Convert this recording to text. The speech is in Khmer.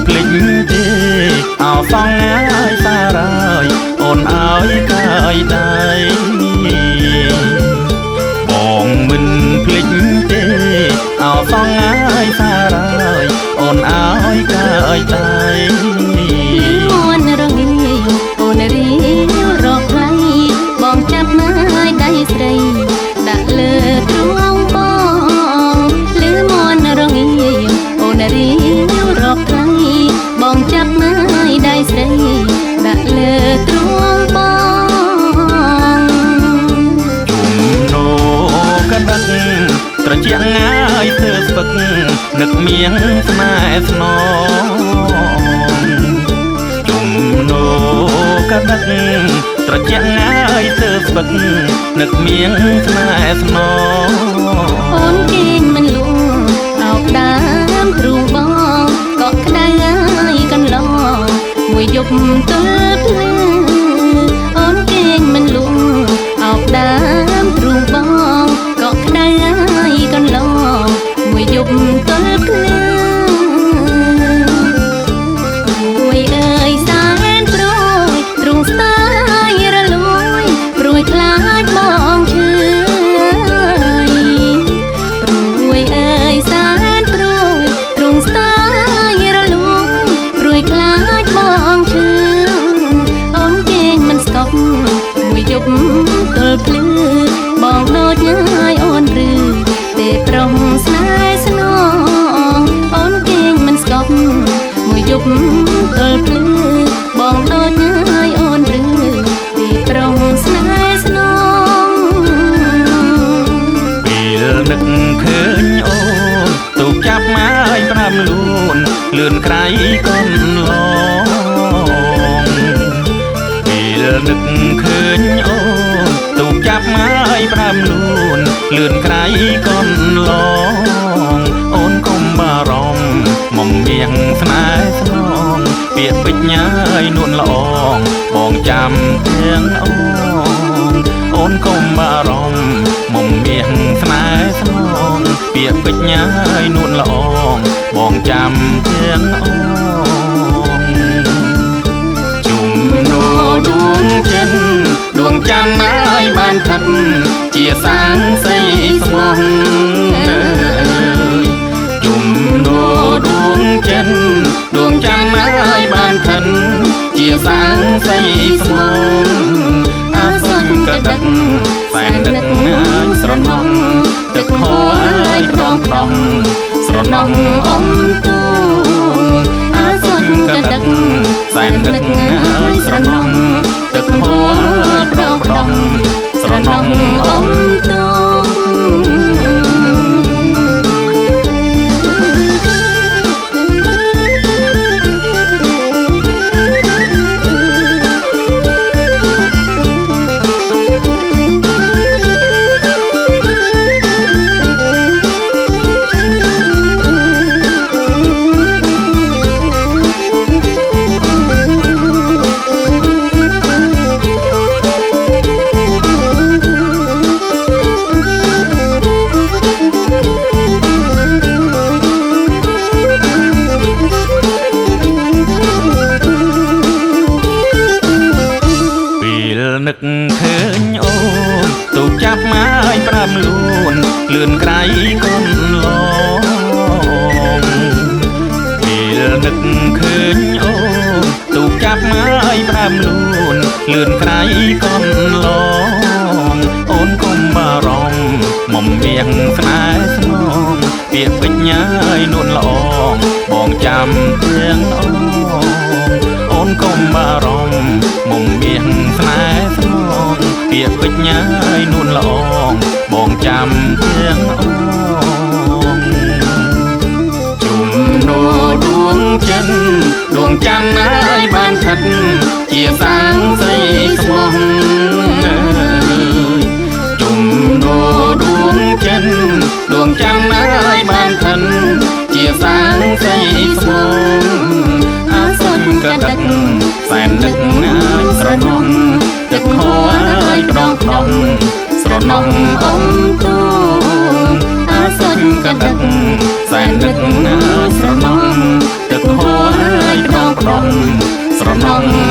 ភ្លេចទេអោសងហើយសារហើយអូនឲ្យកាយដៃបងមិនភ្លេចទេអោសងហើយសារហើយអូនឲ្យកាយដៃមួនរងាអូនរីរកថ្លៃបងចាប់មើលដៃស្រីដាក់លើទ្រូងបងលឺមួនរងាអូនរីរកថ្លៃបងចាប់មើលដៃស្រីដាក់លើទ្រូងបងជុំណូកដឹកត្រជាក់ងាយធ្វើស្ពឹកនឹកមៀងស្នេហ៍ស្នងជុំណូកដឹកត្រជាក់ងាយធ្វើស្ពឹកនឹកមៀងស្នេហ៍ស្នងអូនគេងមិនលួងអោបដើមទ្រូងបងក៏ក្តៅហើយកន្លងមួយយប់ទល់ភ្លឺអូនគេងមិនលួងអោបដើមទ្រូងបងក៏ក្តៅហើយកន្លងមួយយប់ទល់ភ្លឺមួយអើយសែនព្រួយទ្រូងស្ទាយរលួយព្រួយខ្លាចបងឈឺព្រួយអើយសែនព្រួយទ្រូងស្ទាយរលួយព្រួយខ្លាចបងឈឺអូនគេងមិនស្កប់មួយយប់ទល់ភ្លឺបងដូចហើយអូនឬទេប្រុងស្នេហ៍ស្នងអូនគេងមិនស្កប់មួយយប់ទល់ភ្លឺបងដូចហើយអូនឬទេប្រុងស្នេហ៍ស្នងពេលនឹកឃើញអូនទូកចាប់មកឲ្យប្រាំលួនលឿនក្រៃកូនឡងពេលនឹកឃើញអូនទូកចាប់មកឲ្យប្រាំលួនលឿនក្រៃកូនឡងអូនកុំបារម្ភមុំមៀងស្នេហ៍ស្នងពាក្យពេចញ៉ាយនួនល្អងបងចាំទាំងអូនកុំបារម្ភមុំមៀងស្នេហ៍ស្នងពាក្យពេចញ៉ាយនួនល្អងបងចាំទាំងជុំណូដួងចិនដួងច័ន្ទហើយបានថិតជាសាងសីស្មោះជុំណូដួងចិនដួងច័ន្ទហើយបានថិតជាសាងសីស្មោះអាសន្នកដឹកសែននឹកហើយស្រណោះទឹកហូរហើយប្រងប្រងស្រណោះអំទូអាសន្នកដឹកសែននឹកហើយស្រណោះទឹកហូរហើយប្រងប្រងស្រណោះអំទូនឹកឃើញអូនទូកចាប់មកឲ្យប្រាំលួនលឿនក្រៃកូនឡងពេលនឹកឃើញអូនទូកចាប់មកឲ្យប្រាំលួនលឿនក្រៃកូនឡងអូនកុំបារម្ភមុំមៀងស្នេហ៍ស្នងពាក្យពេចញ៉ាយនួនល្អងបងចាំទាំងអូនកុំបារម្ភមុំមៀងស្នេហ៍ស្នងពាក្យពេចញ៉ាយនួនល្អងបងចាំទាំងជុំណូដួងចិនដួងច័ន្ទហើយបានថិតជាសាងសីស្មោះជុំណូដួងចិនដួងច័ន្ទហើយបានថិតជាសាងសីស្មោះអាសន្នកដឹកសែននឹកហើយស្រណោះទឹកហូរហើយប្រងប្រងស្រណោះអំទូអាសន្នកដឹកសែននឹកហើយស្រណោះទឹកហូរ อง